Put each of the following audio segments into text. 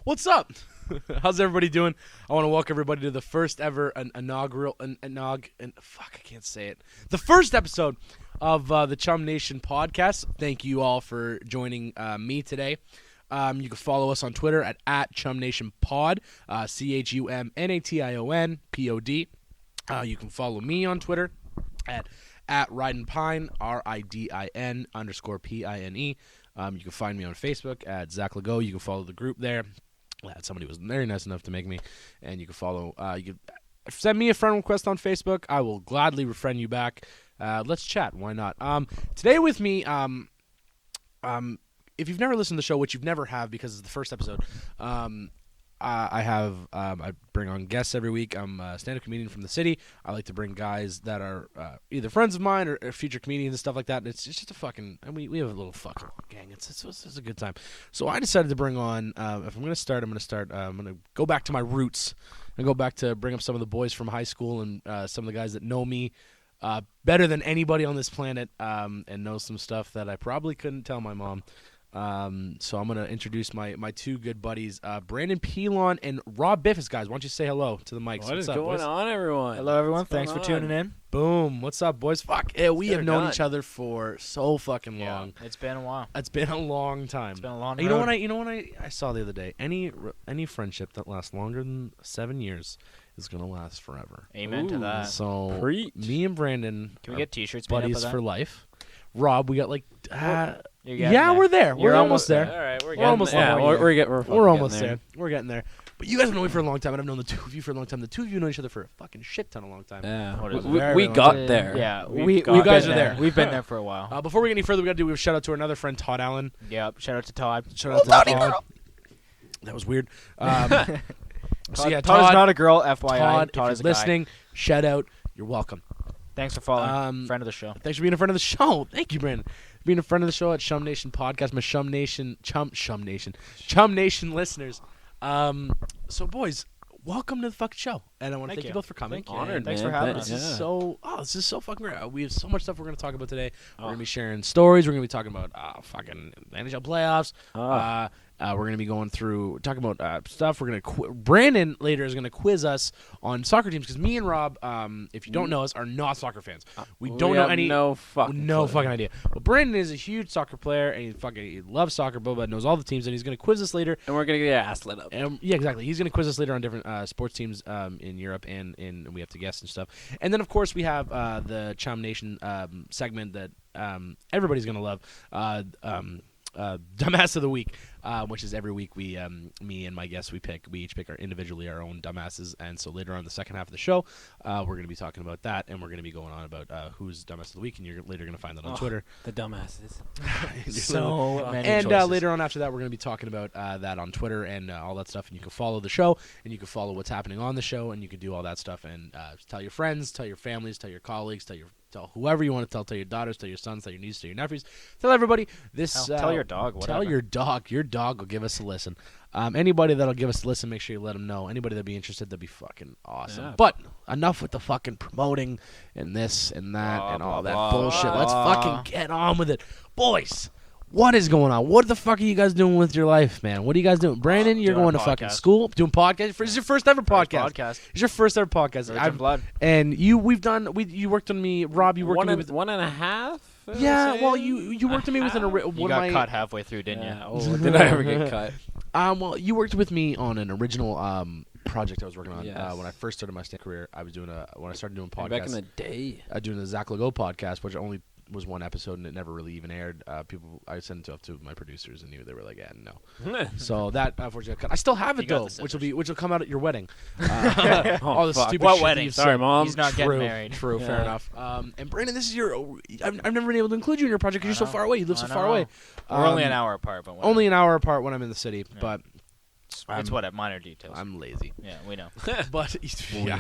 What's up? How's everybody doing? I want to welcome everybody to the first ever the first episode of the Chum Nation podcast. Thank you all for joining me today. You can follow us on Twitter at Chum Nation Pod, ChumNationPod. You can follow me on Twitter at Ridin Pine, RIDIN_PINE. You can find me on Facebook at Zach Legault. You can follow the group there. Somebody was very nice enough to make me, and you can follow. You can send me a friend request on Facebook. I will gladly refriend you back. Let's chat. Why not? Today with me, if you've never listened to the show, which you've never have because it's the first episode, I bring on guests every week. I'm a stand-up comedian from the city. I like to bring guys that are either friends of mine or future comedians and stuff like that. And it's just a fucking, and we have a little fucking gang. It's a good time. So I decided to bring on, if I'm going to start, I'm going to go back to my roots and go back to bring up some of the boys from high school and some of the guys that know me better than anybody on this planet and know some stuff that I probably couldn't tell my mom. So I'm going to introduce my two good buddies, Brandon Pelon and Rob Biffis. Guys, why don't you say hello to the mics? What's up, going on, everyone? Hello, everyone. Thanks for tuning in. Boom. What's up, boys? Fuck. Yeah, we have known each other for so fucking long. It's been a while. It's been a long time. It's been a long road. You know what I saw the other day? Any friendship that lasts longer than 7 years is going to last forever. Amen to that. So Preach. Me and Brandon Can we get t-shirts made buddies up of that? for life. Rob, we got like... Yeah, we're there. We're almost there. All right, We're almost there. We're almost there. We're getting there. But you guys have known me for a long time, and I've known the two of you for a long time. The two of you know each other for a fucking shit ton of long time. Yeah, we got there. Yeah, you guys are there. We've been there for a while. Before we get any further, we got to do a shout out to another friend, Todd Allen. Yep. Shout out to Todd. Shout out to Todd. That was weird. Todd is not a girl, FYI. Todd is listening. Shout out. You're welcome. Thanks for following. Friend of the show. Thanks for being a friend of the show. Thank you, Brandon. Being a friend of the show at Chum Nation Podcast, my Chum Nation listeners. So boys, welcome to the fucking show, and I want to thank you both for coming. Honored, Thanks for having us. This is so fucking great. We have so much stuff we're going to talk about today. We're going to be sharing stories. We're going to be talking about fucking NHL playoffs. We're going to be going through, talking about stuff. We're going to Brandon later is going to quiz us on soccer teams because me and Rob, if you don't know us, are not soccer fans. We don't know any. No fucking idea. But Brandon is a huge soccer player and he loves soccer, but knows all the teams, and he's going to quiz us later. And we're going to get our ass lit up. Yeah, exactly. He's going to quiz us later on different sports teams in Europe, and we have to guess and stuff. And then, of course, we have the Chum Nation segment that everybody's going to love. Dumbass of the week, which is every week we, me and my guests, we each pick individually our own dumbasses, and so later on the second half of the show, we're going to be talking about that, and we're going to be going on about who's dumbass of the week, and you're later going to find that on Twitter. The dumbasses. So many and choices. later on after that, we're going to be talking about that on Twitter and all that stuff, and you can follow the show, and you can follow what's happening on the show, and you can do all that stuff, and tell your friends, tell your families, tell your colleagues, tell whoever you want to tell your daughters, tell your sons, tell your nieces, tell your nephews, tell everybody. Tell your dog, whatever. Tell your dog. Your dog will give us a listen. Anybody that'll give us a listen, make sure you let them know. Anybody that'd be interested, that'd be fucking awesome. Yeah. But enough with the fucking promoting and this and that and all that bullshit. Let's fucking get on with it. Boys, what is going on? What the fuck are you guys doing with your life, man? What are you guys doing? Brandon, you're going to fucking school, doing podcast. This is your first ever podcast. It's your first ever podcast. Blood. And you worked on me, Rob. You worked on me with 1.5. Yeah, well, you worked on me with You got cut halfway through, didn't you? Oh, did I ever get cut? Well, you worked with me on an original project I was working on when I first started my stand career. I was doing when I started doing podcasts back in the day. Doing the Zach Legault podcast, which only was one episode and it never really even aired. I sent it off to my producers and they were like, "Yeah, no." So that unfortunately, I still have it though, which will come out at your wedding. All the stupid what shit wedding? Sorry, Mom. He's not getting married. True, fair enough. And Brandon, this is I've never been able to include you in your project because you're so far away. You live so far away. We're only an hour apart, but only an hour apart when I'm in the city, but. It's minor details. I'm lazy. Yeah, we know. But yeah,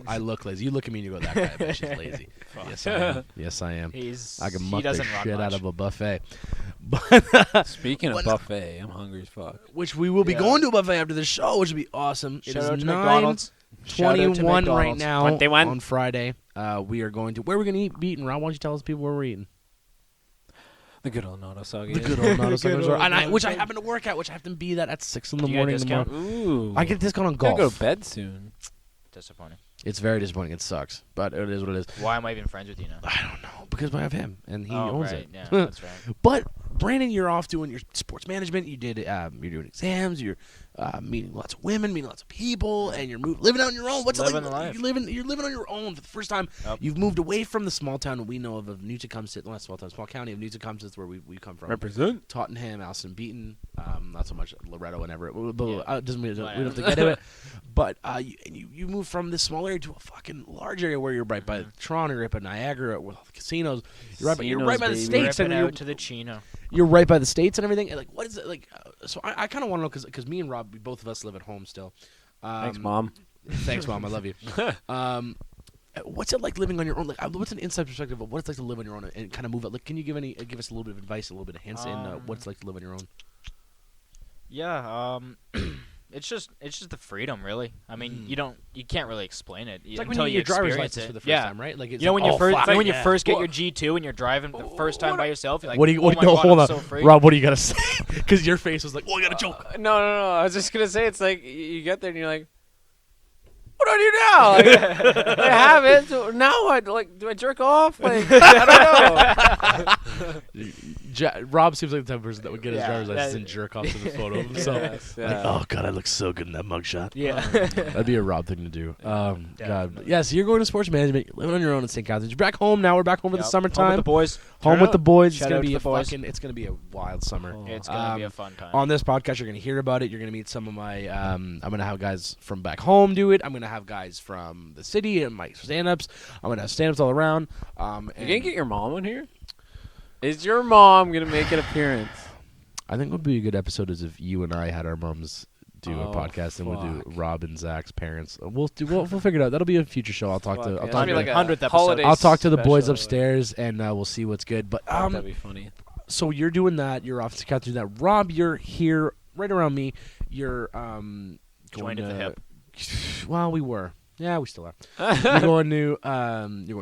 I look lazy. You look at me and you go, "That guy, I bet she's lazy." Yes, I am. Yes, I am. I can muck the shit out of a buffet. But speaking of buffet, I'm hungry as fuck. Which we will be going to a buffet after the show, which will be awesome. Shout out to McDonald's. 9:21 right now 21. on Friday. We are going to. Where are we going to be eating? Rob, why don't you tell us people where we're eating? The good old Nagasaki. The good old Nagasaki Good Resort, old which I happen to work at, which I have to be that at 6 in the Do you get a morning discount? tomorrow. Ooh. I get a discount on Gotta golf. go to bed soon. Disappointing. It's very disappointing. It sucks, but it is what it is. Why am I even friends with you now? I don't know, because I have him, and he oh, owns right. it. Yeah, that's right. But Brandon, you're off doing your sports management. You did. You're doing exams. You're meeting lots of women, meeting lots of people, and you're living on your own. What's Living it like? the life. You're living on your own for the first time. Yep. You've moved away from the small town we know of Newtecumsett, not small town, small county of Newtecumsett, where we come from. Represent. Tottenham, Allison Beaton, not so much Loretto and Everett. But Yeah. doesn't mean we don't have to get into it. But you move from this small area to a fucking large area where you're right by Toronto, you're right by Niagara, with all the casinos. You're right by the Casinos, states, Ripping and out to the Chino. you're right by the states and everything. And like, what is it like? So I kind of want to know because me and Rob, both of us live at home still. Thanks, Mom. Thanks, Mom. I love you. What's it like living on your own? Like, what's an inside perspective of what it's like to live on your own and kind of move out? Like, can you give us a little bit of advice, a little bit of hints in what it's like to live on your own? Yeah. It's just the freedom, really. I mean, you can't really explain it. It's like when until you get your driver's experience license it. for the first Yeah. time, right? Like, it's You know, like, when you first fuck, when you yeah. first get your G2 and you're driving the first time by yourself, you're like, What do you? oh my God, hold I'm on, so free. Rob. What do you gotta say? Because your face was like, "Oh, I got a joke." No. I was just gonna say it's like you get there and you're like, what do I do now? Like, I have it. So now what? Like, do I jerk off? Like, I don't know. Rob seems like the type of person that would get his Yeah, driver's license that- and jerk off to the photo of himself. Yes, Like, yeah. oh god, I look so good in that mugshot. Yeah. That'd be a Rob thing to do. God, Definitely. yeah. So you're going to sports management. You're living on your own in St. Catharines. You're back home now. We're back home for the Yep. summertime. Home with the boys. Home Turn with up. the boys. It's Shout gonna out be to a the boys. fucking. It's gonna be a wild summer. Oh. It's gonna be a fun time. On this podcast, you're gonna hear about it. You're gonna meet some of my. I'm gonna have guys from back home do it. I'm gonna have guys from the city and my stand-ups. I'm gonna have stand-ups all around. You And gonna get your mom on here? Is your mom gonna make an appearance? I think what would be a good episode is if you and I had our moms do a Oh, podcast, and we'll do fuck. Rob and Zach's parents. We'll figure it out. That'll be a future show. I'll talk to. I'll Fuck, talk yeah. to. Like a 100th episode. holiday I'll talk to the boys special. upstairs, and we'll see what's good. But Fuck, that'd be funny. so you're doing that. You're off to Catherine. That Rob, you're here right around me. You're going Joined at the hip. Well, we were. Yeah, we still are. You're going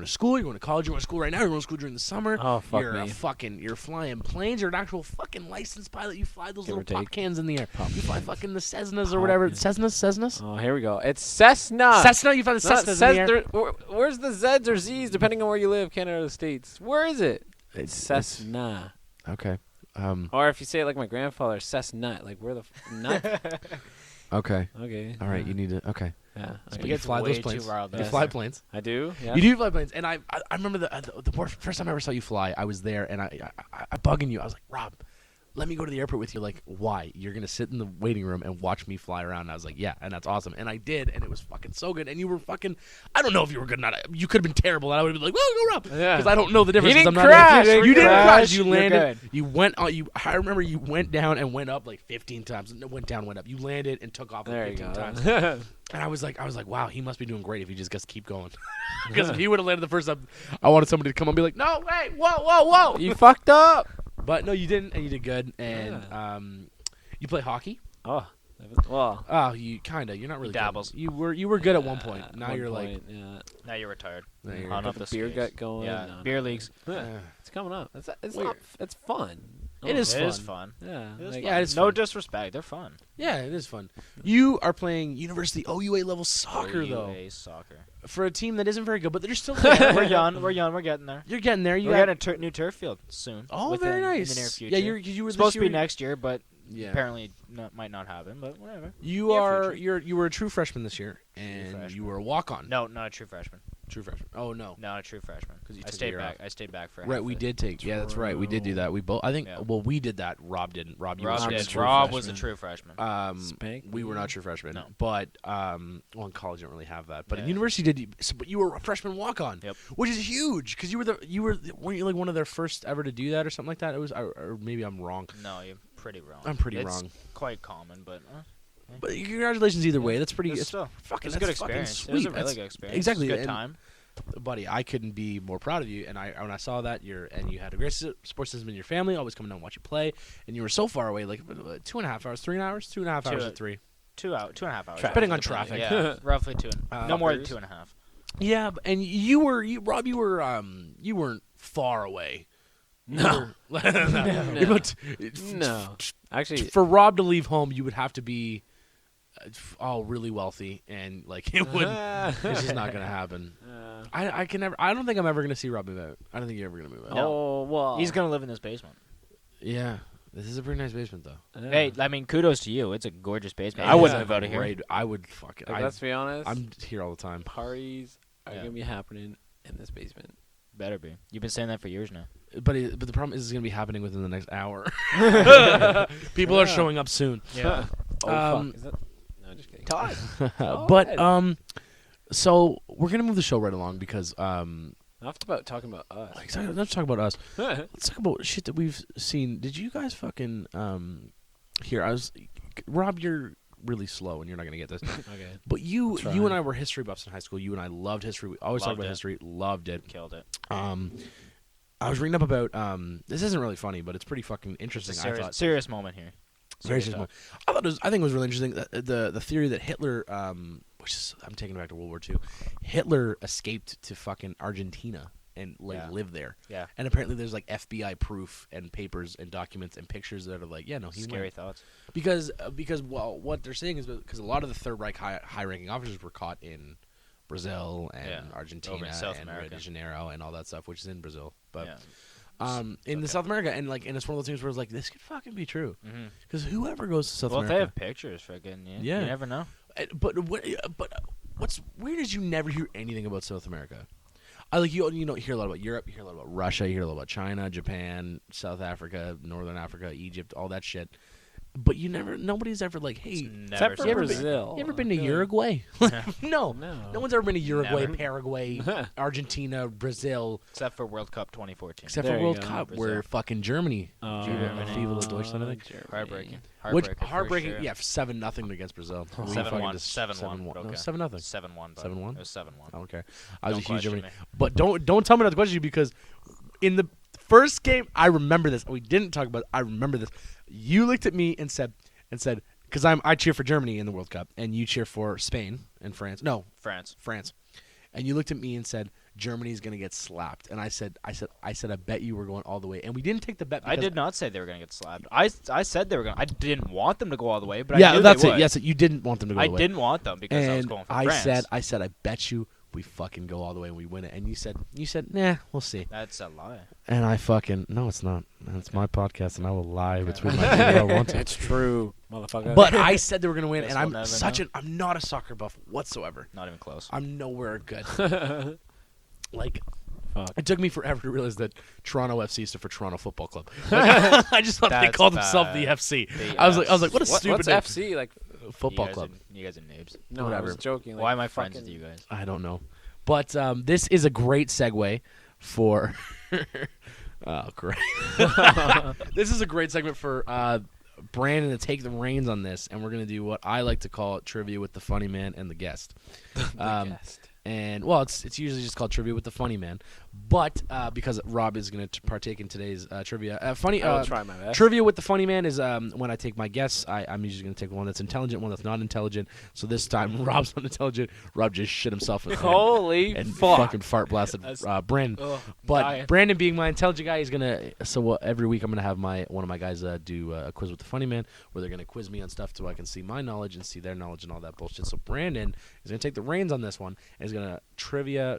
to school. You're going to college. You're going to school right now. You're going to school during the summer. Oh, fuck You're me. you're flying planes. You're an actual fucking licensed pilot. You fly those Give or little pop take. cans in the air. Pop You fly fucking the Cessnas or Pop whatever. can. Cessnas. Oh, here we go. It's Cessna. Cessna. You fly the Not Cessnas in the air. Where's the Z's or Z's, depending on where you live, Canada or the States? Where is it? It's Cessna. Okay. Or if you say it like my grandfather, Cessnut. Like, where the nut? Okay. Okay. All right. yeah. You need to. Okay. Yeah. But okay. you gets fly way those too planes. riled You up. fly planes. I do. Yeah. You do fly planes, and I remember the first time I ever saw you fly. I was there, and I bugging you. I was like, Rob, let me go to the airport with you. Like, why? You're gonna sit in the waiting room and watch me fly around. And I was like, yeah, and that's awesome. And I did, and it was fucking so good. And you were fucking. I don't know if you were good or not. You could have been terrible, and I would have been like, well, go Rob, Yeah. because I don't know the difference. 'cause didn't I'm not crash. You didn't Crash. crash. You You're landed. good. You went on. I remember you went down and went up like 15 times. And went down, went up. You landed and took off like There you 15 go. times. And I was like, wow, he must be doing great if he just gets to keep going. Because if he would have landed the first time, I wanted somebody to come and be like, no, wait, whoa. You fucked up. But no, you didn't, and you did good. And you play hockey. Oh. Well. Oh, you kinda. You're not really. He dabbles. Good. You were good at one point. Now One you're point, yeah. Now you're retired. like. Now On you're, up the beer skates. gut going. Yeah, No, beer no. leagues. It's coming up. It's Weird. not. It's fun. It is It fun. is fun. Yeah. It is like- fun. Yeah, it's no fun. disrespect. They're fun. Yeah, it is fun. You are playing university OUA level soccer though, OUA soccer. for a team that isn't very good, but they're still there. We're young. We're getting there. You're getting there. You We're got getting a new turf field soon. Oh, very nice. In the near future. Yeah, you were supposed to this be year- next year, but Yeah. apparently might not happen. But whatever. You Near you were a true freshman this year, and freshman. you were a walk on. No, not a true freshman. True freshman. Oh no. Not a true freshman. 'Cause you I took a stayed year back. off. I stayed back for. Right, half we it. did take. Yeah, that's right. We did do that. We both. I think. Yeah. Well, we did that. Rob didn't. Rob, you Rob were did. true Rob freshman. was a true freshman. Spank We were me. not true freshmen. No. But well, in college you don't really have that. But in Yeah. university but you were a freshman walk on. Yep. Which is huge because weren't you like one of their first ever to do that or something like that? It was or maybe I'm wrong. No, you're pretty wrong. I'm pretty it's wrong. Quite common, but. But congratulations either way. That's pretty. It's It's still fucking. it was a good that's fucking experience. Sweet. It was a really That's- good experience. Exactly. Good and- time. buddy, I couldn't be more proud of you. And when I saw that you had a great support system in your family, always coming down and watch you play, and you were so far away, like 2.5 hours, 3 hours, 2.5 hours Two- to 3. 2.5 hours. Depending on Depending. traffic. Yeah, roughly two. No more than Fuckers. 2.5. Yeah, and Rob, you weren't far away. No. No. Actually, For Rob to leave home, you would have to be really wealthy, and like it would. It's just not gonna happen. I can never. I don't think I'm ever gonna see Rob move out. I don't think you're ever gonna move out. No. oh well. He's gonna live in this basement. Yeah, this is a pretty nice basement though. Hey, I mean, kudos to you. It's a gorgeous basement. It I is wouldn't a move out of here. great- I would fuck it. Like, let's be honest. I'm here all the time. Parties are Yeah. gonna be happening in this basement. Better be. You've been saying that for years now. But the problem is it's gonna be happening within the next hour. People are showing up soon. Yeah. Oh fuck. Is that? No, just kidding. Todd. But so we're gonna move the show right along because Enough about talking about us. let's talk about us. Let's talk about shit that we've seen. Did you guys fucking here? Rob, you're really slow and you're not gonna get this. Okay. But you Try. and I were history buffs in high school. You and I loved history. We always talked Loved about it. history. Loved it. Killed it. I was reading up about this isn't really funny, but it's pretty fucking It's interesting. a I thought serious moment here. very Serious serious talk. moment. I think it was really interesting the theory that Hitler, which is I'm taking it back to World War II, Hitler escaped to fucking Argentina and Yeah. lived there. Yeah. And apparently there's like FBI proof and papers and documents and pictures that are like, yeah, no, he Scary went. thoughts. Because well, what they're saying is because a lot of the Third Reich high-ranking officers were caught in Brazil and Yeah. Argentina Over in South and America. Rio de Janeiro and all that stuff, which is in Brazil, but. Yeah. In the South America, and it's one of those things where it's like this could fucking be true, Mm-hmm. because whoever goes to South Well, if America, they have pictures, fucking Yeah. you never know. But what's weird is you never hear anything about South America. You don't hear a lot about Europe, you hear a lot about Russia, you hear a lot about China, Japan, South Africa, Northern Africa, Egypt, all that shit. But nobody's ever like, hey, Except for you ever been- Brazil. you ever been to I feel Uruguay? no, No. no one's ever been to Uruguay, Never. Paraguay, Argentina, Brazil, Except for World Cup 2014. except There for you World go, Cup, Brazil. where fucking Germany, Germany. Viva la Deutschland, I think. Germany. Heartbreaking. Which Heartbreaking. for heartbreaking? sure. Yeah, 7-0 against Brazil. We 7-1. fucking just 7-1. 7-1. Okay. No, 7-0. 7-1. 7-1? It was 7-1. I don't care. I was Don't a huge question Germany. me. But don't tell me not to question you, because in the first game, I remember this. We didn't talk about it. I remember this. You looked at me and said, because I cheer for Germany in the World Cup, and you cheer for Spain and France. No, France. France. And you looked at me and said, Germany's gonna get slapped. And I said, I bet you were going all the way. And we didn't take the bet. I because did not say they were going to get slapped. I said they were going. I didn't want them to go all the way, but I knew that's they it. would. Yes, you didn't want them to go I all the way. didn't want them because I was And going for I France. said, I bet you we fucking go all the way and we win it. And you said, nah, we'll see. That's a lie. And I fucking no, it's not. It's my podcast, and I will lie between my teeth if I want to. It's true, motherfucker. But I said they were gonna win, Guess and we'll I'm never such know. I'm not a soccer buff whatsoever. Not even close. I'm nowhere good. Like, Fuck. it took me forever to realize that Toronto FC stood for Toronto Football Club. Like, I just thought they That's called themselves the bad. FC. The I was like, what a stupid What's name. FC like? Football you guys club. Are, you guys are noobs. No, I Whatever. was joking. Like, Why am I friends fucking- with you guys? I don't know, but this is a great segue for. Oh, great! This is a great segment for Brandon to take the reins on this, and we're gonna do what I like to call trivia with the funny man and the guest. Guest. And well, it's usually just called trivia with the funny man, but because Rob is going to partake in today's trivia, I will try my best. trivia with the funny man is when I take my guests. I'm usually going to take one that's intelligent, one that's not intelligent. So this time, Rob's not intelligent. Rob just shit himself and Holy and fuck! fucking fart blasted Brandon. Ugh, But dying. Brandon, being my intelligent guy, he's gonna. So every week I'm gonna have one of my guys do a quiz with the funny man, where they're gonna quiz me on stuff so I can see my knowledge and see their knowledge and all that bullshit. So Brandon is gonna take the reins on this one and he's gonna trivia,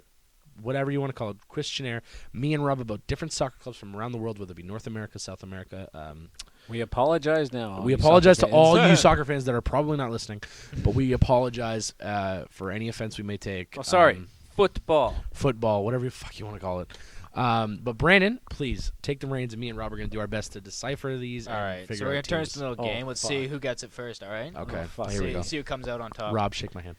whatever you want to call it, questionnaire me and Rob about different soccer clubs from around the world, whether it be North America, South America. We apologize now. We you apologize to soccer all fans. you soccer fans that are probably not listening, but we apologize for any offense we may take. Oh, sorry. Football. Football, whatever the fuck you want to call it. But Brandon, please take the reins, and me and Rob are going to do our best to decipher these. All and right, figure so we're gonna out turn teams. this into a little Oh, game. Let's fuck. see who gets it first. All right. Okay, Oh, fuck. here we see, go. see who comes out on top. Rob, shake my hand.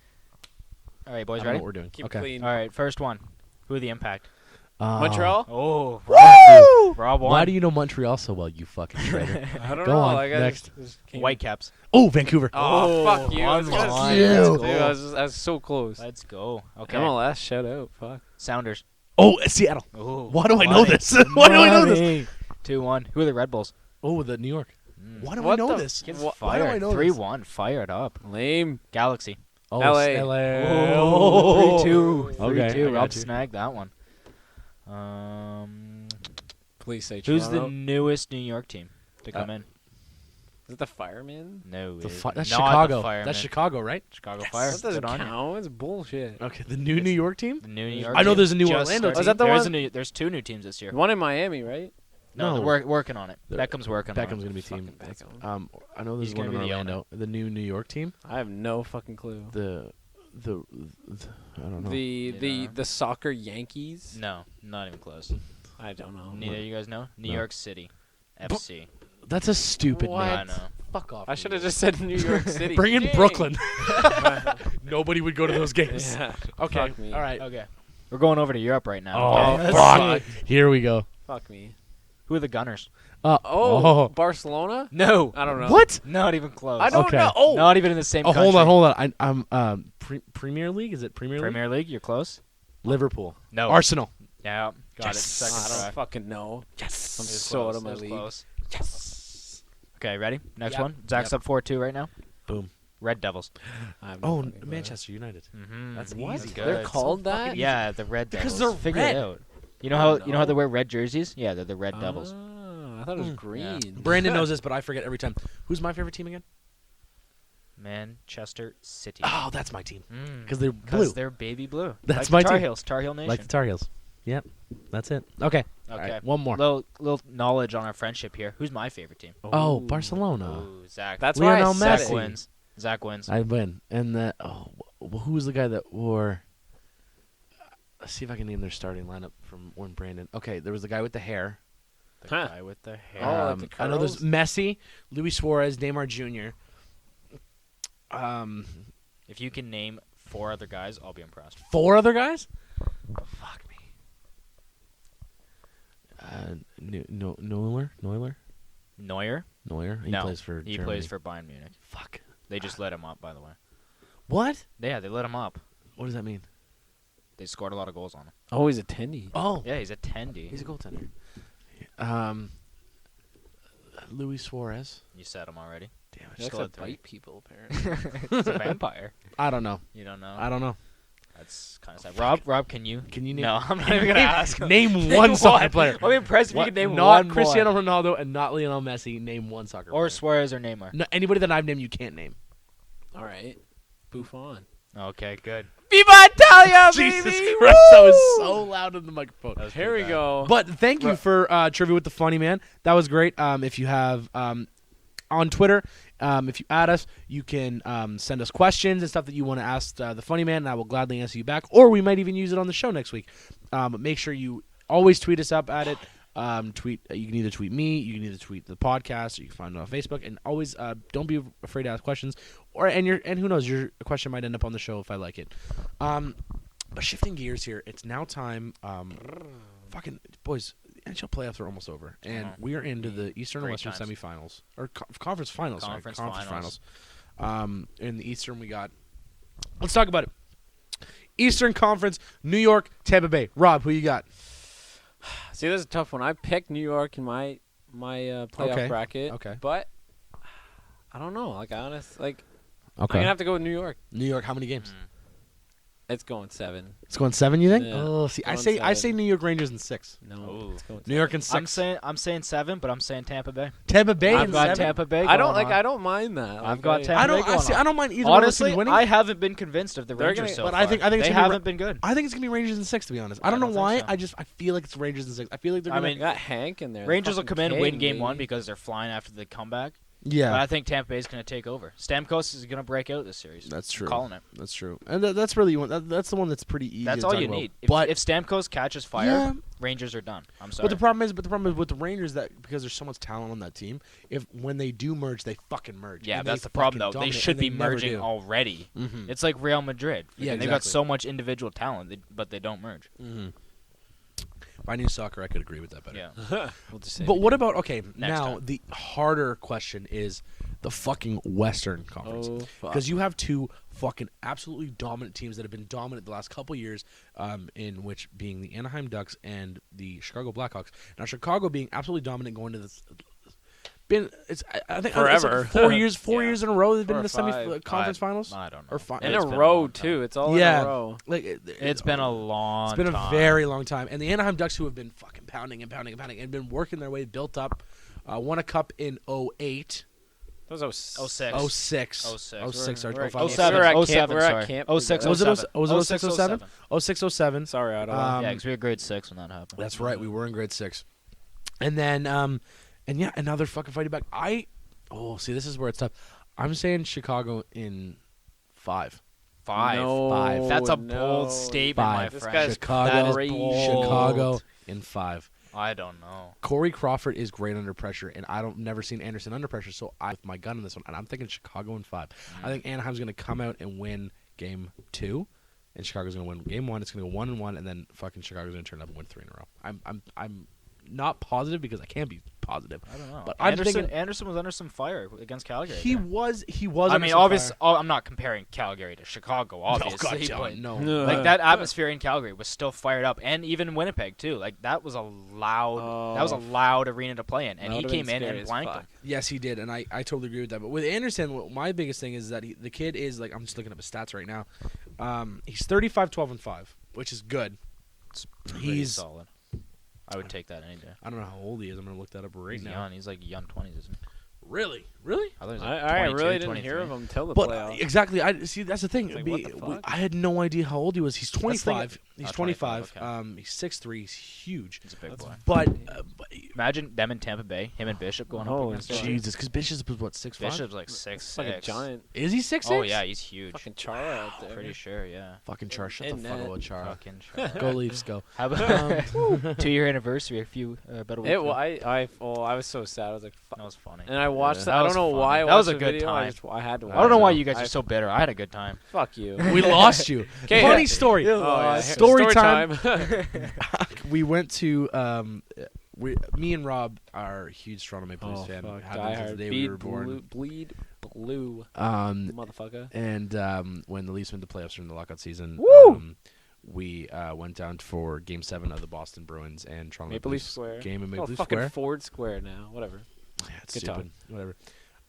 All right, boys, I don't know ready? what we're doing. Keep okay. clean. All right, first one. Who are the Impact? Montreal. Oh, Woo! Rob won. Why do you know Montreal so well, you fucking traitor? I don't Go know. on, Like, I next. just came- Whitecaps. Oh, Vancouver. Oh, fuck you! I was one gonna line. say that, Let's dude. go. I was so close. Let's go. Okay. MLS, shout out. Fuck. Sounders. Oh, Seattle. Oh, Why do I know this? Why do I know this? 2-1. Who are the Red Bulls? Oh, the New York. Mm. Why do I What know the this? Kids Wha- why do I fired. know this? 3-1. Fired up. Lame. Galaxy. Oh, LA. Oh, 3-2. Okay, I 3-2. got Rob you. snagged that one. Please say Who's Toronto. the newest New York team to come in? Is it the Firemen? No, That's not Chicago. The Firemen. That's Chicago, right? Chicago Fire. That doesn't Good on you. count. It's bullshit. Okay, the new New York team. The new New York. I know team there's a new just Orlando started. team. Is that the There's one? There's 2 new teams this year. One in Miami, right? No, No. they're working on it. They're- Beckham's working on Beckham's it. gonna be team. Fucking Beckham. I know there's He's one gonna in be the Orlando. The new New York team. I have no fucking clue. The I don't know. The soccer Yankees. No, not even close. I don't know. Neither of you guys know? New No. York City. FC. That's a stupid What? name. I know. Fuck off. I should have just said New York City. Bring in Dang. Brooklyn. Nobody would go to those games. Yeah. Okay. Fuck me. All right. Okay. We're going over to Europe right now. Oh, okay? fuck. Here we go. Fuck me. Who are the Gunners? Oh, Barcelona? No. I don't know. What? Not even close. I don't Okay. know. Oh, Not even in the same Oh, country. hold on. I'm Premier League. Is it Premier League? Premier League, you're close? Liverpool. No. Arsenal. Yeah. Got Yes. it. Second I don't try. fucking know. Yes. I'm It was so close. out of my It was league. close. Yes. Okay, ready? Next Yep. one. Zach's up 4-2 right now. Boom. Red Devils. I have no Oh, fucking clue. Manchester United. Mm-hmm. That's What? easy. They're called that? Yeah, the Red Devils. Because they're Figure red. it out. You know I how don't you know how they know. wear red jerseys? Yeah, they're the Red Devils. I thought it was Mm. green. Brandon knows this, but I forget every time. Who's my favorite team again? Manchester City. Oh, that's my team. Mm. Because they're blue. Because they're baby blue. That's like my the Tar team. Heels, Tar Heel Nation. Like the Tar Heels. Yep. That's it. Okay. All Okay. right, one more. Little knowledge on our friendship here. Who's my favorite team? Oh, Ooh. Barcelona. Ooh, Zach. That's why I Lionel said Zach Messi. it. wins. Zach wins. I win. And who was the guy that wore? Let's see if I can name their starting lineup from Warren Brandon. Okay, there was the guy with the hair. The Huh. guy with the hair. Oh, like the I know there's curls? Messi, Luis Suarez, Neymar Jr. If you can name 4 other guys, I'll be impressed. 4 other guys. Fuck me. Neuer. Neuer? He No, plays for. He Germany. plays for Bayern Munich. Fuck. They just let him up, by the way. What? Yeah, they let him up. What does that mean? They scored a lot of goals on him. Oh, he's a tendy. Oh, Yeah, he's a 10D. he's a goaltender. Luis Suarez. You said him already. Damn it. He likes Still to at 3. bite people, apparently. He's a vampire. I don't know. You don't know? I don't know. That's kind of sad. Rob, can you? Can you name? No, I'm not even gonna ask. Name one soccer player. I'll be impressed if What? you can name Not one Cristiano more. Ronaldo and not Lionel Messi. Name one soccer player. Or Suarez or Neymar. No, anybody that I've named you can't name. All right. Buffon. Okay, good. Viva Italia, Jesus baby! Christ, that was Woo! so loud in the microphone. That was Here pretty we bad. go. But thank you for Trivia with the Funny Man. That was great. If you have on Twitter, if you add us, you can send us questions and stuff that you want to ask the Funny Man, and I will gladly answer you back. Or we might even use it on the show next week. But make sure you always tweet us up at it. You can either tweet me, you can either tweet the podcast, or you can find it on Facebook. And always don't be afraid to ask questions. And who knows, your question might end up on the show if I like it. But shifting gears here, it's now time. Fucking boys, NHL playoffs are almost over, and we are into the Eastern and Great Western times. semifinals or conference finals. Conference finals. In the Eastern, we got. Let's talk about it. Eastern Conference, New York, Tampa Bay. Rob, who you got? See, this is a tough one. I picked New York in my playoff Okay. bracket. Okay. But I don't know. Like, honest, like I'm Okay. gonna have to go with New York. New York. How many games? It's going 7. It's going 7. You think? Yeah. Oh, see, I Going say 7. New York Rangers in 6. No, Ooh. it's going New York in 7. 6. I'm saying 7, but I'm saying Tampa Bay. Tampa Bay I've in got 7. Tampa Bay. I don't going like. on. I don't mind that. I've Like, got Tampa I Bay don't. going I on. don't mind either. Honestly, one of us to be winning. I haven't been convinced of the They're Rangers gonna- so but far. I think it's they gonna be haven't been good. I think it's gonna be Rangers in 6. To be honest, I I don't know don't think why. so. I feel like it's Rangers in 6. I feel like they're I gonna. mean, They got Hank in there. Rangers will Fucking come in and win king, game 1 baby. because they're flying after the comeback. yeah, But I think Tampa Bay's going to take over. Stamkos is going to break out this series. that's I'm true. calling it. That's true, and that's really that's the one that's pretty easy. That's to all talk you about. need. But If Stamkos catches fire, Yeah. Rangers are done. I'm sorry. But the problem is with the Rangers that because there's so much talent on that team, if when they do merge, they fucking merge. yeah, And that's they the problem, fucking though. They dominate, should and be never merging do. already. Mhm. It's like Real Madrid. Yeah, They've got exactly. so much individual talent, but they don't merge. Mhm. If I knew soccer, I could agree with that better. Yeah. We'll just say But it what again. about now time. the harder question is the fucking Western Conference. Oh, fuck. Because you have two fucking absolutely dominant teams that have been dominant the last couple years, in which being the Anaheim Ducks and the Chicago Blackhawks. Now, Chicago being absolutely dominant going to this been. I think Forever. It's like 4 years. 4 Yeah. years in a row they've been 4 in the or semi 5. conference finals. I don't know. Or fi- In It's a been a row long too. time. It's all in Yeah. a row. Like It's been a long. It's been a time. very long time, and the Anaheim Ducks, who have been fucking pounding and pounding and pounding, and been working their way, built up, won a cup in 08, That was 06. 06, 06. 06, sorry, We're at 05, 07. We're at 07, camp. We're at sorry. camp. 06, Was it 07. 06, 07? 06, 07. Sorry, Ottawa. Yeah, because we were grade 6 when that happened. That's right, we were in grade 6, and then and now they're fucking fighting back. See, this is where it's tough. I'm saying Chicago in 5. 5. No, 5. That's a no. bold statement, my 5. This friend. guy's Chicago, That is crazy. bold. Chicago in 5. I don't know. Corey Crawford is great under pressure, and I don't never seen Anderson under pressure, so I have my gun on this one, and I'm thinking Chicago in 5. I think Anaheim's going to come out and win game 2, and Chicago's going to win game 1. It's going to go 1-1, and then fucking Chicago's going to turn up and win 3 in a row. I'm not positive because I can't be positive. I don't know. But I'm thinking Anderson was under some fire against Calgary. he there. was. I under mean, some obviously, fire. I'm not comparing Calgary to Chicago, obviously. Oh, God, but no. like that atmosphere in Calgary was still fired up, and even Winnipeg too. Like that was a loud arena to play in, and he came in and blanked them. Yes, he did, and I totally agree with that. But with Anderson, my biggest thing is that the kid is like, I'm just looking up his stats right now. He's 35, 12, and 5, which is good. He's solid. I would take that any day. I don't know how old he is. I'm gonna look that up right He's now. young. He's like young 20s, isn't he? Really? I thought he was like I 22, really didn't 23. hear of him until the But playoffs. exactly, I see. That's the thing. It's like, what the fuck? I had no idea how old he was. He's 25. He's 25, 25. okay. He's 6'3". He's huge. He's a big boy. But Imagine them in Tampa Bay, him and Bishop going Oh, up against each other. Jesus, because Bishop was what, 6'5"? Bishop's like 6'6". Like a giant Is he 6'6"? Oh yeah, he's huge. fucking Chara out there. Pretty sure, yeah. Fucking Char. Shut In the fuck net. up with Char. Fucking sure. Go Leafs, go. How about 2-year anniversary? A few better weeks. I was so sad. I was like, fuck. That was funny. And I watched Yeah. that. That I was don't know funny. why. That was a the good video. time. I had to. I don't know why watch you it. guys are so bitter. I had a good time. Fuck you. We lost you. 'Kay, Funny yeah. story. Oh, yeah. Story time. time. We went to me and Rob are huge Toronto Maple Leafs fan. Fuck. Have Die been since hard. the day we were born. Bleed blue, motherfucker. And when the Leafs went to playoffs during the lockout season, we went down for Game 7 of the Boston Bruins and Toronto Maple Leaf Square. game in Maple Oh, Leaf fucking Square. Ford Square now. Whatever. Yeah, it's Good stupid. time. Whatever.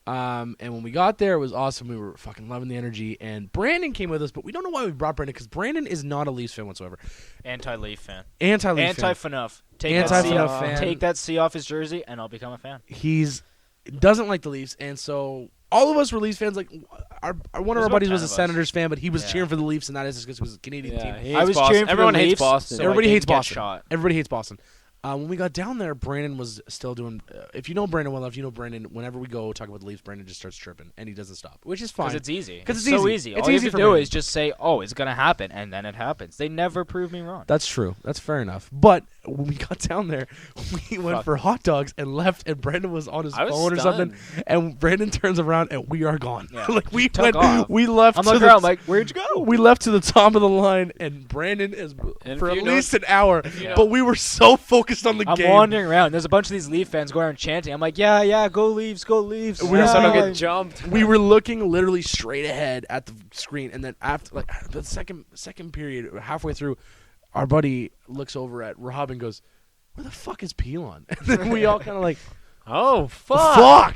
And when we got there, it was awesome. We were fucking loving the energy. And Brandon came with us, but we don't know why we brought Brandon because Brandon is not a Leafs fan whatsoever. Anti-Leaf fan. Anti-Leaf fan. Anti-FNUF. Anti-FNUF fan. Take that C off his jersey, and I'll become a fan. He's doesn't like the Leafs, and so all of us were Leafs fans. Like one of There's our about buddies 10 was a of us. Senators fan, but he was Yeah. cheering for the Leafs, and that is just because it was a Canadian Yeah, team. he I hates was Boston. cheering for Everyone the hates Leafs, Boston. so Everybody I hates didn't get Boston. shot. Everybody hates Boston. When we got down there, Brandon was still doing. If you know Brandon well enough, you know Brandon. Whenever we go talk about the Leafs, Brandon just starts tripping, and he doesn't stop, which is fine. Because it's easy. 'Cause it's so easy. easy. It's All you easy have for to do Brandon. is just say, "Oh, it's gonna happen," and then it happens. They never prove me wrong. That's true. That's fair enough. But when we got down there, we went Fuck. for hot dogs and left, and Brandon was on his I was phone or something, stunned. and Brandon turns around and we are gone. Yeah. Like we Took went, off. we left. I'm to looking the around like, "Where'd you go?" We left to the top of the line, and Brandon is And for if at you know- least an hour. you know- But we were so focused on the I'm game. wandering around. There's a bunch of these Leaf fans going around chanting. I'm like, "Yeah, go Leafs, go Leafs." We Yeah, were so don't Yeah. get jumped. We were looking literally straight ahead at the screen, and then after like the second period, halfway through, our buddy looks over at Rob and goes, "Where the fuck is Pelon?" And then we all kind of like, Oh fuck!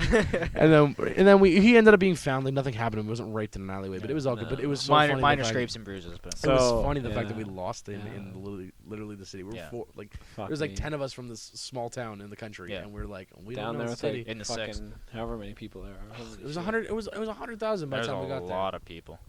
and then he ended up being found. Like nothing happened to him. He wasn't raped in an alleyway, but it was all good. But it was so minor, funny. minor the fact- scrapes and bruises, but It was So, funny the fact that we yeah. lost in Yeah. literally the city. We were Yeah. like Fuck there's like me. 10 of us from this small town in the country, Yeah. and we're like we Down don't know there the with city. like In the six. fucking however many people there are. Holy It was shit. 100. It was 100,000 by the there's time a we got there. lot of people.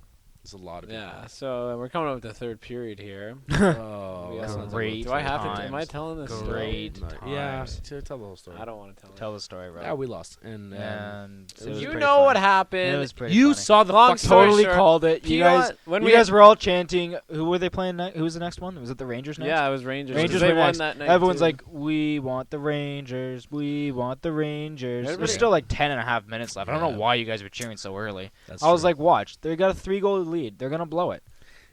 It's a lot of people. Yeah. So we're coming up with the third period here. Oh, We got that's some- not great Do I have to? times. Am I telling this story? Great Yeah, times. tell the whole story. I don't want to tell it. Tell the story, Rob. Yeah, we lost, and And it was You pretty know funny. what It happened. was pretty you funny. saw the Long fucking story Totally short, called it. You guys, when you we guys were all chanting. Who were they playing? Who was the next one? Was it the Rangers next? Yeah, it was Rangers. Rangers They were won next. that night. Everyone's too. like, "We want the Rangers. We want the Rangers." Everybody- There's still like 10 and a half minutes left. I don't Yeah. know why you guys were cheering so early. That's I was true. like, "Watch, they got a 3-goal lead. They're gonna blow it."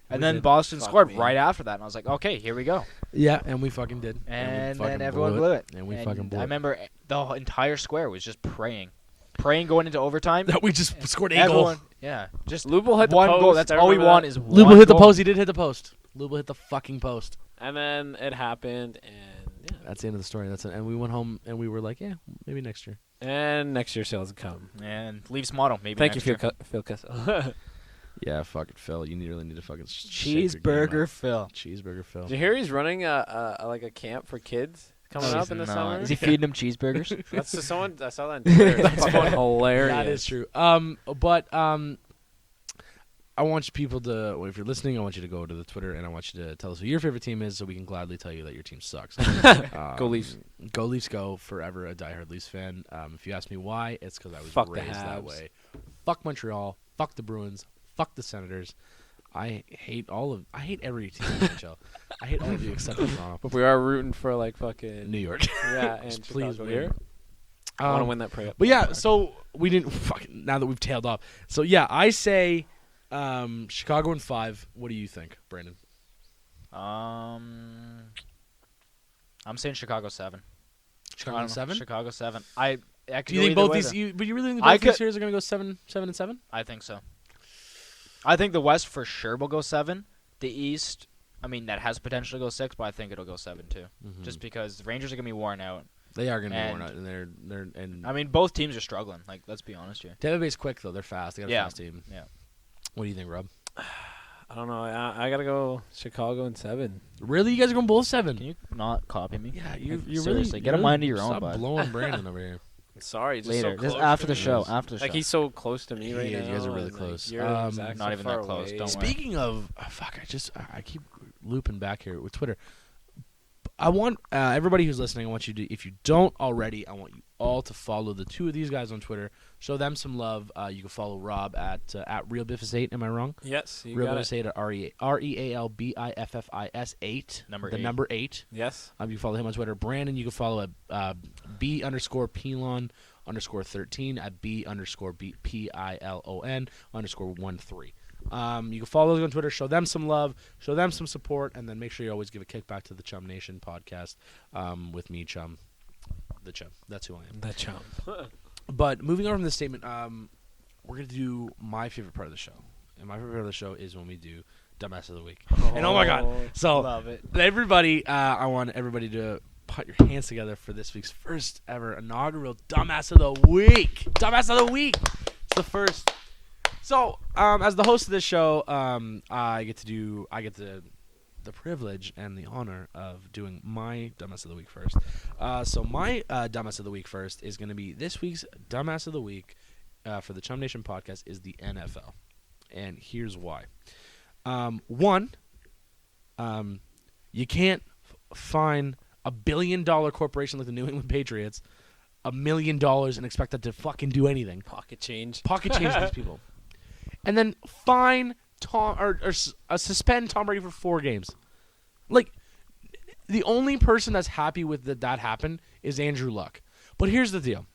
And We then did. Boston Fuck scored me. right after that, and I was like, "Okay, here we go." yeah, and we fucking did, And we fucking then everyone blew it. and we And fucking blew I it. remember the entire square was just praying going into overtime. That we just scored 8 Everyone, goals. yeah, just Lupul hit the one post. goal. That's I all we remember want that. is one Lubel hit the goal. post. He did hit the post. Lubel hit the fucking post. And then it happened, and yeah. That's the end of the story. And we went home and we were like, yeah, maybe next year. And next year sales come. And Leafs motto, maybe. Thank next you, year. Phil Kessel. Yeah, fucking Phil. You really need to fucking Cheeseburger Phil. Cheeseburger Phil. Did you hear he's running like a camp for kids coming up in the summer? Is he feeding them cheeseburgers? That's just someone I saw that on Twitter. That's fucking hilarious. That is true. But I want people to, well, if you're listening, I want you to go to the Twitter and I want you to tell us who your favorite team is so we can gladly tell you that your team sucks. Go Leafs. Go Leafs, go. Forever a diehard Leafs fan. If you ask me why, it's because I was raised that way. Fuck Montreal. Fuck the Bruins. Fuck the Senators. I hate every team in the NHL. I hate all of you except for Toronto. But we are rooting for like fucking New York. Yeah, and Just please Chicago win. here. I want to win that playoff. But yeah, so we didn't fucking, now that we've tailed off. So yeah, I say Chicago in 5. What do you think, Brandon? I'm saying Chicago 7. Chicago 7? Chicago 7. Do you think both these? But you really think both these series are going to go 7-7? I think so. I think the West for sure will go 7. The East, I mean, that has potential to go 6, but I think it'll go 7 too. Mm-hmm. Just because the Rangers are going to be worn out. They are going to be worn out, and they're. I mean, both teams are struggling. Like, let's be honest here. Tampa Bay's quick though. They're fast. They got a fast team. Yeah. What do you think, Rob? I don't know. I gotta go Chicago in 7. Really, you guys are going both 7? Can you not copy me? Yeah, you seriously really get a mind of your own. Stop Bud. blowing Brandon over here. Sorry, just Later, so just close after to the me. show. After the show. Like he's so close to me right now. You guys are really and, close. Like, you're Zach not so even far that close, away. don't worry. Speaking of, I keep looping back here with Twitter. I want everybody who's listening. I want you to, if you don't already, I want you all to follow the two of these guys on Twitter. Show them some love. You can follow Rob at RealBiffis8. Am I wrong? Yes, you Real got Biffis8 at RealBiffis8. Number 8. Yes. You can follow him on Twitter. Brandon, you can follow at B_Pilon_13 at B_PILON_13. You can follow those on Twitter. Show them some love. Show them some support. And then make sure you always give a kickback to the Chum Nation podcast with me, Chum. The Chum. That's who I am. The Chum. But moving on from this statement, we're going to do my favorite part of the show. And my favorite part of the show is when we do Dumbass of the Week. And oh my God. So love it. Everybody, I want everybody to put your hands together for this week's first ever inaugural Dumbass of the Week. Dumbass of the Week. It's the first. So, as the host of this show, I get the privilege and the honor of doing my Dumbass of the Week first. So my Dumbass of the Week first is going to be this week's Dumbass of the Week for the Chum Nation podcast is the NFL. And here's why. One, you can't fine a $1 billion corporation like the New England Patriots $1 million and expect that to fucking do anything. Pocket change these people. And then fine suspend Tom Brady for 4 games. Like, the only person that's happy with that happened is Andrew Luck. But here's the deal.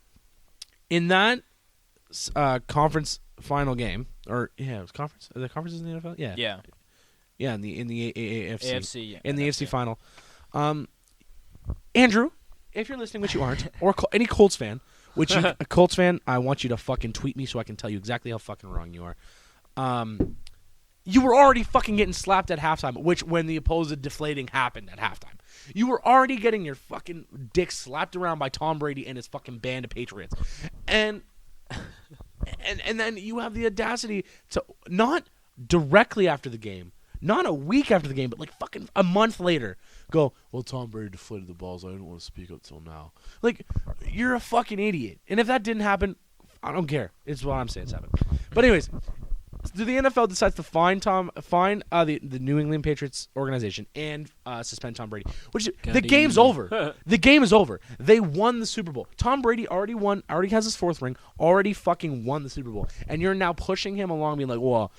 In that conference final game, it was conference. Are the conferences in the NFL? Yeah. Yeah. Yeah, in the AFC. AFC, yeah. In the AFC final. Andrew, if you're listening, which you aren't, or any Colts fan, a Colts fan, I want you to fucking tweet me so I can tell you exactly how fucking wrong you are. You were already fucking getting slapped at halftime, when the opposed deflating happened at halftime. You were already getting your fucking dick slapped around by Tom Brady and his fucking band of Patriots. And then you have the audacity to not directly after the game, not a week after the game, but like fucking a month later, go, well, Tom Brady deflated the balls. I didn't want to speak up till now. Like, you're a fucking idiot. And if that didn't happen, I don't care. It's what I'm saying it's happened. But anyways, the NFL decides to fine the New England Patriots organization and suspend Tom Brady. The game's over. The game is over. They won the Super Bowl. Tom Brady already has his 4th ring, already fucking won the Super Bowl. And you're now pushing him along being like, well,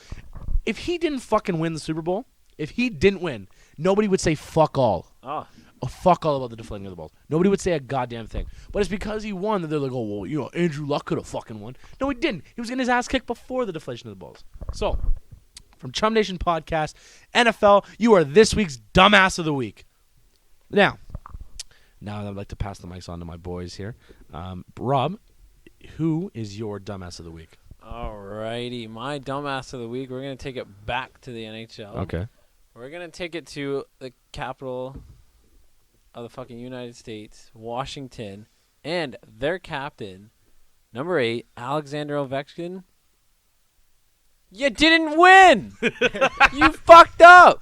if he didn't fucking win the Super Bowl, if he didn't win, nobody would say fuck all. Oh. Fuck all about the deflating of the balls. Nobody would say a goddamn thing. But it's because he won that they're like, oh, well, Andrew Luck could have fucking won. No, he didn't. He was getting his ass kicked before the deflation of the balls. So, from Chum Nation Podcast, NFL, you are this week's Dumbass of the Week. Now I'd like to pass the mics on to my boys here. Rob, who is your Dumbass of the Week? Alrighty, my Dumbass of the Week, we're going to take it back to the NHL. Okay. We're going to take it to the capital of the fucking United States, Washington, and their captain, number 8, Alexander Ovechkin. You didn't win. You fucked up.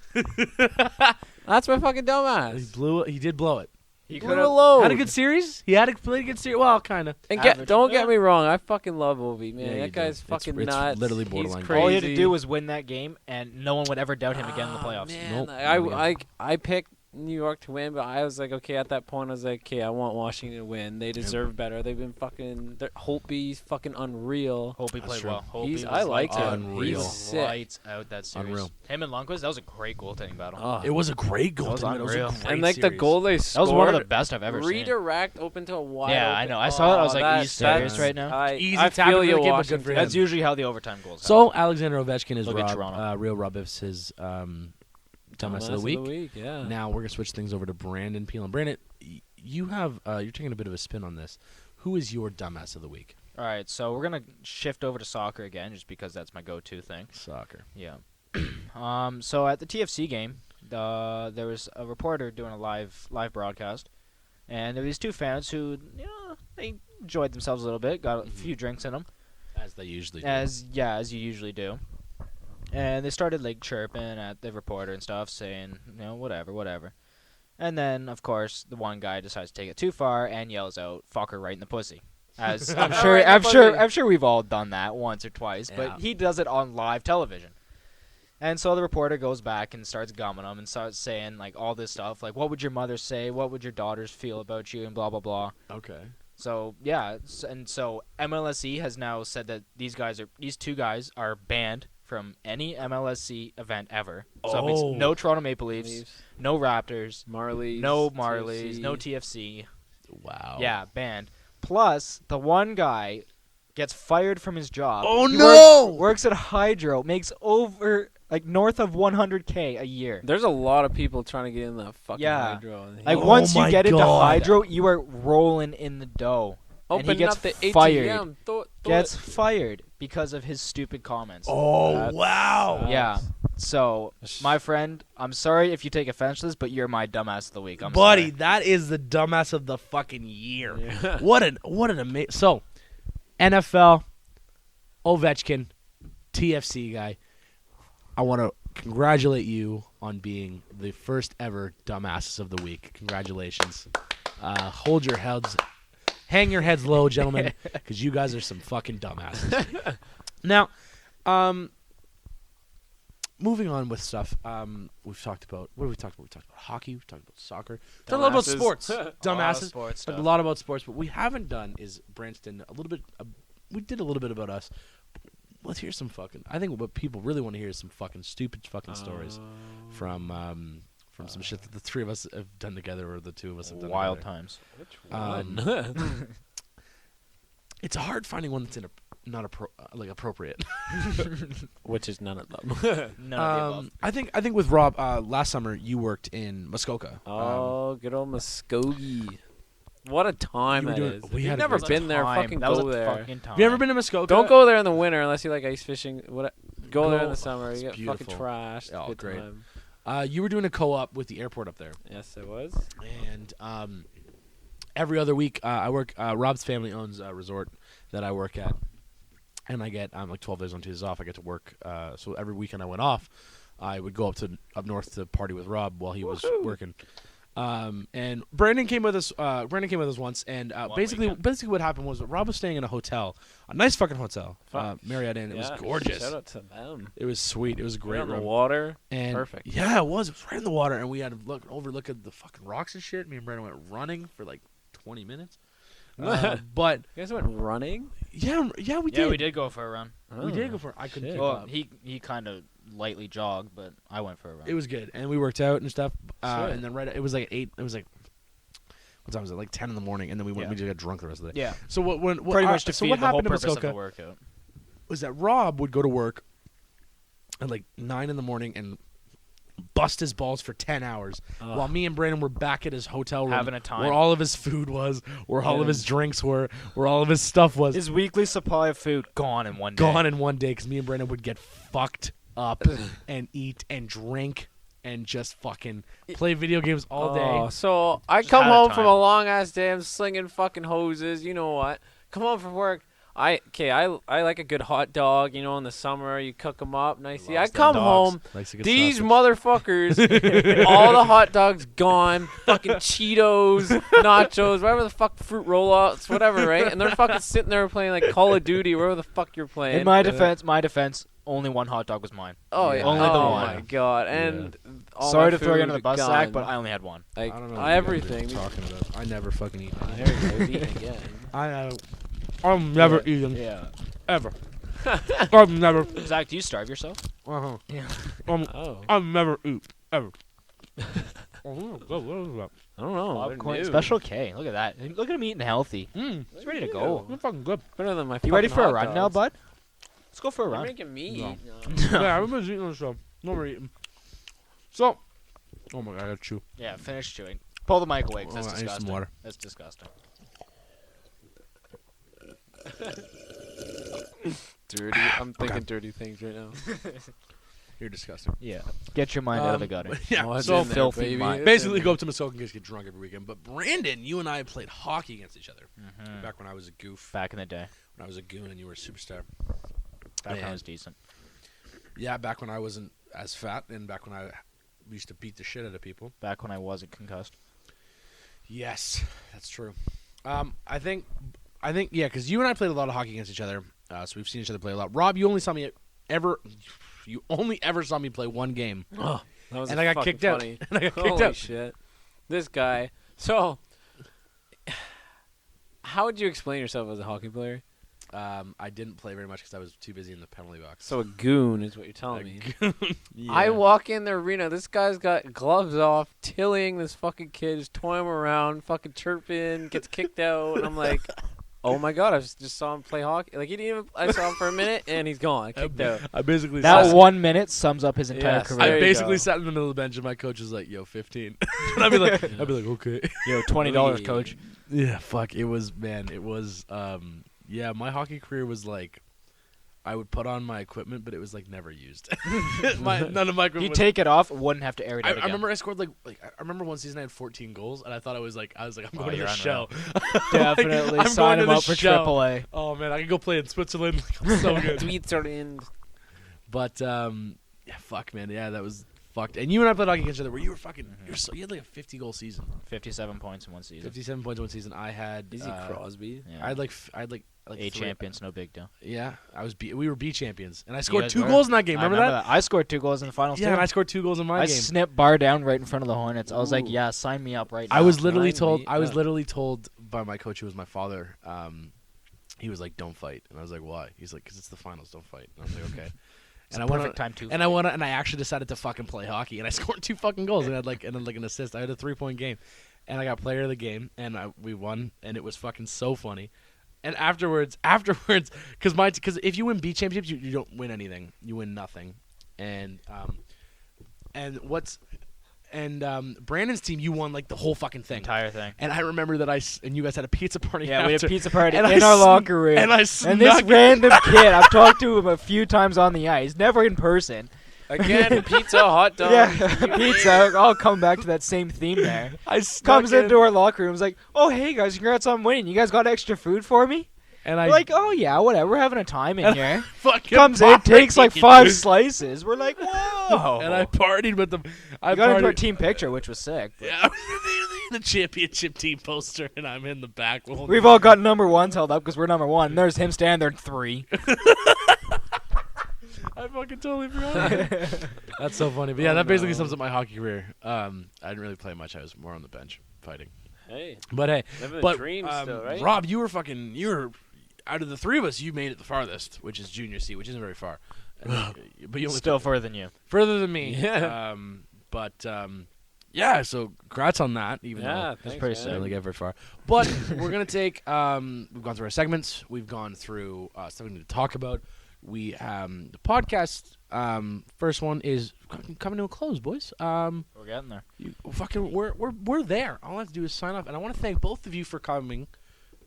That's my fucking dumbass. He did blow it. He Blew could a have. load. Had a good series. He had a pretty good series. Well, kind of. And Average. don't get me wrong, I fucking love Ovi, man. Yeah, you That guy's do. fucking It's nuts. literally He's borderline. crazy. All he had to do was win that game, and no one would ever doubt him again in the playoffs. Man, Nope. I picked New York to win, but I was like, okay, at that point, I was like, okay, I want Washington to win. They deserve better. They've been fucking. Holtby's fucking unreal. Hope he That's played true. well. Hope He's- he I was liked him. Unreal. He's sick. Lights out that series. Unreal. Him and Lundqvist, that was a great goaltending battle. Oh. It was a great goal. That was unreal. And like the goal they That scored, was one of the best I've ever seen. redirect open to a wide. Yeah, open. I know. I saw it. I was like, that- he's serious right now. Easy I tap feel into you, the game, but good Washington. for him. That's usually how the overtime goals So Alexander Ovechkin is Look at Toronto. Real Rob is his dumbass of the week. Yeah. Now we're gonna switch things over to Brandon Peel. And Brandon, you have you're taking a bit of a spin on this. Who is your dumbass of the week? All right, so we're gonna shift over to soccer again, just because that's my go-to thing. Soccer. Yeah. So at the TFC game, there was a reporter doing a live broadcast, and there were these two fans who, they enjoyed themselves a little bit, got a few drinks in them, As they usually do. as you usually do, and they started like chirping at the reporter and stuff, saying, whatever. And then, of course, the one guy decides to take it too far and yells out "fucker" right in the pussy. As I'm sure, Right in the pussy. I'm sure we've all done that once or twice, Yeah. but he does it on live television. And so the reporter goes back and starts gumming him and starts saying like all this stuff, like what would your mother say, what would your daughters feel about you, and blah blah blah. Okay. So yeah, and so MLSE has now said that these two guys are banned from any MLSE event ever. So it means no Toronto Maple Leafs, no Raptors, Marlies, no Marlies, no TFC. Wow. Yeah, banned. Plus, the one guy gets fired from his job. Oh, He no! Works at Hydro, makes over north of $100K a year. There's a lot of people trying to get in the fucking Yeah. Hydro. Like Oh once you my get into God. Hydro, you are rolling in the dough. And he Open gets up the fired. ATM. Gets fired because of his stupid comments. Oh, That's- wow. Yeah. So, my friend, I'm sorry if you take offense to this, but you're my dumbass of the week. I'm Buddy, sorry. that is the dumbass of the fucking year. Yeah. What an amazing. So, NFL, Ovechkin, TFC guy. I want to congratulate you on being the first ever dumbasses of the week. Congratulations. Hold your heads, hang your heads low, gentlemen, because you guys are some fucking dumbasses. Now, moving on with stuff. We've talked about what have we talked about? We talked about hockey. We've talked about soccer. We've talked a lot about Dumbasses. sports. A lot of Dumbasses. sports Talked a stuff. lot about sports, but we haven't done is Branston a little bit. We did a little bit about us. Let's hear some fucking. I think what people really want to hear is some fucking stupid fucking stories from some shit that the three of us have done together, or the two of us have done Wild together. times. It's hard finding one that's not appropriate. Which is none of them. None of the above. I think with Rob last summer you worked in Muskoka. Oh, good old Muskogee. What a time You were that doing- is. we If had you've a never great been there, Time. fucking That was go a there. fucking time. Have you ever been to Muskoka? Don't go there in the winter unless you like ice fishing. Go there in Go- the summer. it's You get beautiful. fucking trashed. Oh, Good great. time. You were doing a co-op with the airport up there. Yes, it was. And every other week, I work. Rob's family owns a resort that I work at, and I'm like 12 days on, 2 days off. I get to work. So every weekend I went off, I would go up north to party with Rob while he was working. And Brandon came with us. Brandon came with us once, and basically what happened was Rob was staying in a hotel, a nice fucking hotel, Marriott Inn. It was gorgeous. Shout out to them. It was sweet. It was a great Right on the room. water. And Perfect. Yeah, it was. It was right in the water, and we had to overlook at the fucking rocks and shit. Me and Brandon went running for like 20 minutes. But You guys went running? yeah, we Yeah, did. we did go for a run. We did go for it. I couldn't Shit. keep Well, up. he kind of lightly jogged, but I went for a run. It was good, and we worked out and stuff. Shit. And then it was like 8. It was like, what time was it? Like 10 in the morning, and then we went. Yeah. We just got drunk the rest of the day. Yeah, So what pretty much so defeated what the whole happened in purpose of Muskoka the workout. was that Rob would go to work at like 9 in the morning and bust his balls for 10 hours, while me and Brandon were back at his hotel room, Having a time. where all of his food was, where all of his drinks were, where all of his stuff was. His weekly supply of food gone in one day. Gone in one day, because me and Brandon would get fucked up and eat and drink and just fucking play video games all day. Oh, so I Just come had a home from time. a long ass day. I'm slinging fucking hoses. You know what? Come home from work. I like a good hot dog. You know, in the summer you cook them up nicely. I Loves them come dogs. home. Likes a good These sausage. motherfuckers, all the hot dogs gone. Fucking Cheetos, nachos, whatever the fuck, fruit rollouts, whatever, right? And they're fucking sitting there playing like Call of Duty, wherever the fuck you're playing. In my defense, only one hot dog was mine. Oh Yeah. yeah. Only the oh one. my god. And all Sorry my to throw you food under the bus, gone. Zach, but I only had one. I Like don't know what you everything. guys are talking about. I never fucking eat. There you go, he's eating again. I'm never eating Yeah. ever. I'm never. Zach, do you starve yourself? Uh-huh. Yeah. Oh, I'm never eat ever. I don't know. Popcorn, New. Special K. Look at that. Look at him eating healthy. He's ready to go. It's fucking good. Better than my. You ready fucking for a hot run now, dogs. bud? Let's go for a You're run. making me No. eat. No. Yeah, I'm just eating this stuff. No more eating. So, oh my god, I gotta chew. Yeah, finish chewing. Pull the mic away, 'cause that's I need some disgusting. water. That's disgusting. Dirty. I'm thinking dirty things right now. You're disgusting. Yeah. Get your mind out of the gutter. Yeah, What's so in there, filthy baby? mind. It's basically in go up to Muskoka and just get drunk every weekend. But Brandon, you and I played hockey against each other back when I was a goof, Back in the day. when I was a goon and you were a superstar. Back when I Man. was decent. Yeah, back when I wasn't as fat and back when I used to beat the shit out of people. Back when I wasn't concussed. Yes, that's true. I think, yeah, because you and I played a lot of hockey against each other, so we've seen each other play a lot. Rob, you only ever saw me play one game, Oh, that was and I got fucking kicked out. funny. And I got kicked Holy out. shit. This guy. So, how would you explain yourself as a hockey player? I didn't play very much because I was too busy in the penalty box. So a goon is what you're telling me. Yeah. I walk in the arena. This guy's got gloves off, tilling this fucking kid, just toying him around, fucking chirping, gets kicked out, and I'm like, oh my god, I just saw him play hockey. Like he didn't even. I saw him for a minute, and he's gone, kicked out. I basically That sat, 1 minute sums up his entire Yes. career. I There you basically go. sat in the middle of the bench, and my coach was like, "Yo, 15." And I'd be like, "Okay." Yo, $20, coach. Yeah, fuck. It was, man. It was. Yeah, my hockey career was like, I would put on my equipment, but it was like never used. None of my equipment. You was- take it off, wouldn't have to air it I, out I again. remember I scored like I remember one season I had 14 goals, and I thought I was like, I'm Wow, going to you're the show. Definitely I'm sign going him to up the for show. AAA. Oh man, I could go play in Switzerland. I'm so good. Tweets are in. But yeah, fuck, man. Yeah, that was fucked. And you and I played hockey against each other. Where you were fucking, you had like a 50-goal season, 57 points in one season. 57 points one season. I had. Is he Crosby? Yeah. I had like A three- champions, no big deal. Yeah, we were B champions, and I scored guys 2 were? goals in that game. I Remember that? I scored 2 goals in the finals Yeah, too. and I scored 2 goals in my I game. snipped bar down right in front of the Hornets. I was like, Ooh. yeah, sign me up right now. I was literally Remind told. me, I was literally told by my coach, who was my father. He was like, "Don't fight," and I was like, "Why?" He's like, "Cause it's the finals. Don't fight." And I was like, "Okay." It's And a I went perfect on, time to. and I actually decided to fucking play hockey, and I scored 2 fucking goals, and I had an assist. I had a 3-point game, and I got player of the game, and we won, and it was fucking so funny. And afterwards, because if you win B championships, you don't win anything. You win nothing. And Brandon's team, you won like the whole fucking thing. entire thing. And I remember that and you guys had a pizza party. Yeah, we had after, a pizza party and in I our sn- locker room. and I And snuck this it. random kid, I've talked to him a few times on the ice, never in person. Again, pizza, hot dog. Yeah, pizza. I'll come back to that same theme there. I snuck Comes in, into our locker room, was like, "Oh, hey guys, congrats on winning. You guys got extra food for me?" and I We're like, "Oh yeah, whatever. We're having a time in here." fucking Comes in, takes like partied. 5 slices. We're like, "Whoa!" And I partied with them. we got into our team picture, which was sick. but Yeah, the championship team poster, and I'm in the back. We've all got number 1s held up because we're number 1. And there's him standing there 3. I fucking totally forgot. That's so funny. But yeah, that basically sums up my hockey career. I didn't really play much. I was more on the bench fighting. Hey, But hey, living the but dream still, right? Rob, you were out of the 3 of us, you made it the farthest, which is junior C, which isn't very far. But you only Still further than you. further than me. Yeah. Yeah. So congrats on that. Even Yeah, though thanks, pretty I sick. didn't really get very far. But we're gonna take. We've gone through our segments. We've gone through stuff we need to talk about. We the podcast. First one is coming to a close, boys. We're getting there. We're there. All I have to do is sign off, and I want to thank both of you for coming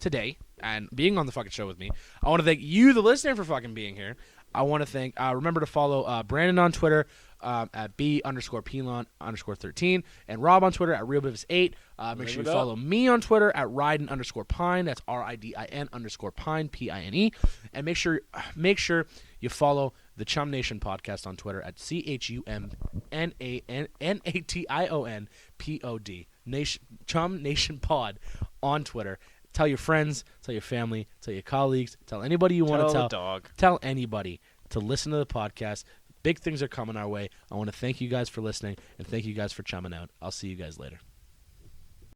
today and being on the fucking show with me. I want to thank you, the listener, for fucking being here. I want to thank. Remember to follow Brandon on Twitter. at B_Pelon_13, and Rob on Twitter at RealBivis8. Make sure you follow me on Twitter at Ryden_Pine. That's RIDIN_Pine, PINE. And make sure you follow the Chum Nation podcast on Twitter at ChumNationPod. Chum Nation Pod on Twitter. Tell your friends, tell your family, tell your colleagues, tell anybody you want to tell. Dog. Tell anybody to listen to the podcast. Big things are coming our way. I want to thank you guys for listening and thank you guys for chumming out. I'll see you guys later.